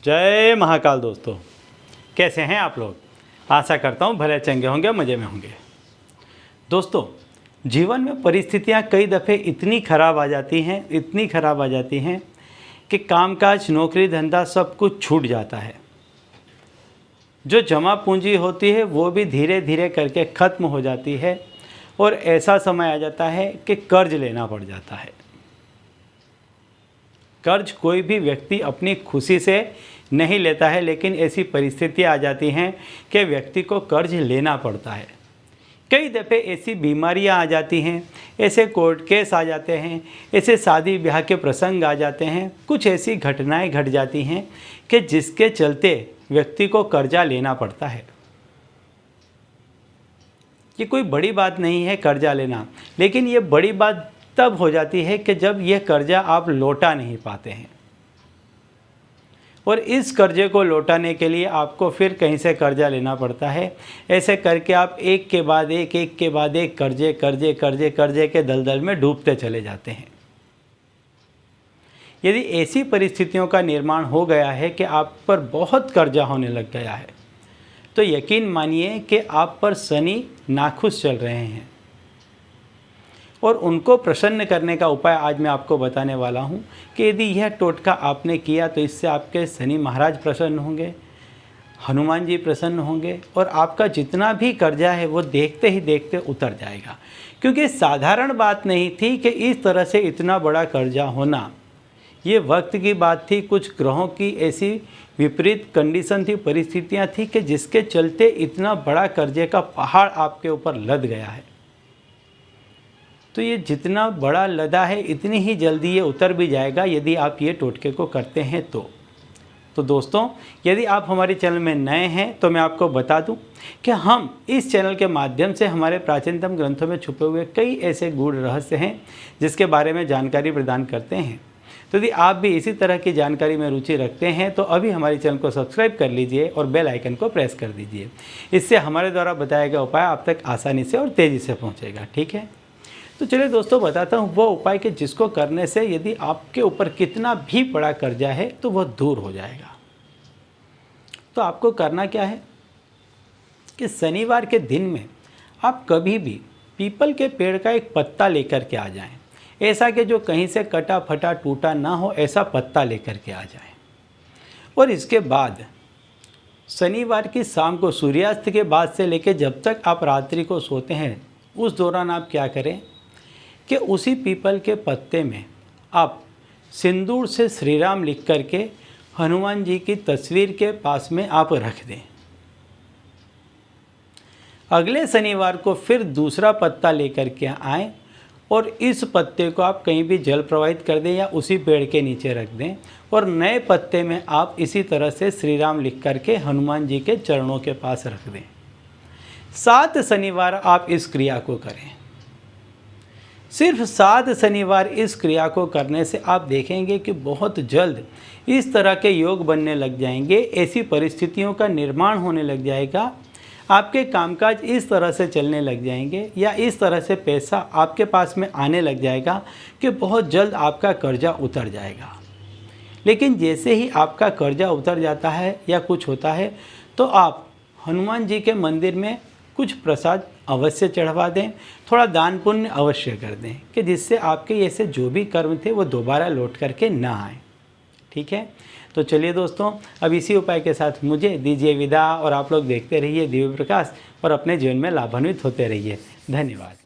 जय महाकाल दोस्तों, कैसे हैं आप लोग। आशा करता हूँ भले चंगे होंगे, मज़े में होंगे। दोस्तों, जीवन में परिस्थितियाँ कई दफ़े इतनी ख़राब आ जाती हैं कि कामकाज, नौकरी, धंधा सब कुछ छूट जाता है। जो जमा पूंजी होती है वो भी धीरे धीरे करके ख़त्म हो जाती है और ऐसा समय आ जाता है कि कर्ज लेना पड़ जाता है। कर्ज कोई भी व्यक्ति अपनी खुशी से नहीं लेता है, लेकिन ऐसी परिस्थितियाँ आ जाती हैं कि व्यक्ति को कर्ज लेना पड़ता है। कई दफ़े ऐसी बीमारियां आ जाती हैं, ऐसे कोर्ट केस आ जाते हैं, ऐसे शादी ब्याह के प्रसंग आ जाते हैं, कुछ ऐसी घटनाएं घट जाती हैं कि जिसके चलते व्यक्ति को कर्जा लेना पड़ता है। ये कोई बड़ी बात नहीं है कर्जा लेना, लेकिन ये बड़ी बात तब हो जाती है कि जब यह कर्जा आप लौटा नहीं पाते हैं और इस कर्जे को लौटाने के लिए आपको फिर कहीं से कर्जा लेना पड़ता है। ऐसे करके आप एक के बाद एक कर्जे के दलदल में डूबते चले जाते हैं। यदि ऐसी परिस्थितियों का निर्माण हो गया है कि आप पर बहुत कर्जा होने लग गया है, तो यकीन मानिए कि आप पर शनि नाखुश चल रहे हैं और उनको प्रसन्न करने का उपाय आज मैं आपको बताने वाला हूं कि यदि यह टोटका आपने किया तो इससे आपके शनि महाराज प्रसन्न होंगे, हनुमान जी प्रसन्न होंगे और आपका जितना भी कर्जा है वो देखते ही देखते उतर जाएगा। क्योंकि साधारण बात नहीं थी कि इस तरह से इतना बड़ा कर्जा होना, ये वक्त की बात थी। कुछ ग्रहों की ऐसी विपरीत कंडीशन थी, परिस्थितियाँ थी कि जिसके चलते इतना बड़ा कर्जे का पहाड़ आपके ऊपर लद गया है। तो ये जितना बड़ा लदा है इतनी ही जल्दी ये उतर भी जाएगा यदि आप ये टोटके को करते हैं तो दोस्तों, यदि आप हमारे चैनल में नए हैं तो मैं आपको बता दूं कि हम इस चैनल के माध्यम से हमारे प्राचीनतम ग्रंथों में छुपे हुए कई ऐसे गूढ़ रहस्य हैं जिसके बारे में जानकारी प्रदान करते हैं। तो यदि आप भी इसी तरह की जानकारी में रुचि रखते हैं तो अभी हमारे चैनल को सब्सक्राइब कर लीजिए और बेल आइकन को प्रेस कर दीजिए। इससे हमारे द्वारा बताया गया उपाय आप तक आसानी से और तेज़ी से पहुँचेगा। ठीक है, तो चलिए दोस्तों, बताता हूँ वो उपाय कि जिसको करने से यदि आपके ऊपर कितना भी बड़ा कर्जा है तो वह दूर हो जाएगा। तो आपको करना क्या है कि शनिवार के दिन में आप कभी भी पीपल के पेड़ का एक पत्ता लेकर के आ जाएं। ऐसा कि जो कहीं से कटा फटा टूटा ना हो, ऐसा पत्ता लेकर के आ जाएं। और इसके बाद शनिवार की शाम को सूर्यास्त के बाद से लेकर जब तक आप रात्रि को सोते हैं, उस दौरान आप क्या करें कि उसी पीपल के पत्ते में आप सिंदूर से श्री राम लिख करके हनुमान जी की तस्वीर के पास में आप रख दें। अगले शनिवार को फिर दूसरा पत्ता लेकर के आएँ और इस पत्ते को आप कहीं भी जल प्रवाहित कर दें या उसी पेड़ के नीचे रख दें और नए पत्ते में आप इसी तरह से श्री राम लिख करके हनुमान जी के चरणों के पास रख दें। 7 शनिवार आप इस क्रिया को करें। सिर्फ 7 शनिवार इस क्रिया को करने से आप देखेंगे कि बहुत जल्द इस तरह के योग बनने लग जाएंगे, ऐसी परिस्थितियों का निर्माण होने लग जाएगा, आपके कामकाज इस तरह से चलने लग जाएंगे या इस तरह से पैसा आपके पास में आने लग जाएगा कि बहुत जल्द आपका कर्जा उतर जाएगा। लेकिन जैसे ही आपका कर्जा उतर जाता है या कुछ होता है तो आप हनुमान जी के मंदिर में कुछ प्रसाद अवश्य चढ़वा दें, थोड़ा दान पुण्य अवश्य कर दें कि जिससे आपके ऐसे जो भी कर्म थे वो दोबारा लौट करके ना आए। ठीक है, तो चलिए दोस्तों, अब इसी उपाय के साथ मुझे दीजिए विदा और आप लोग देखते रहिए दिव्य प्रकाश और अपने जीवन में लाभान्वित होते रहिए। धन्यवाद।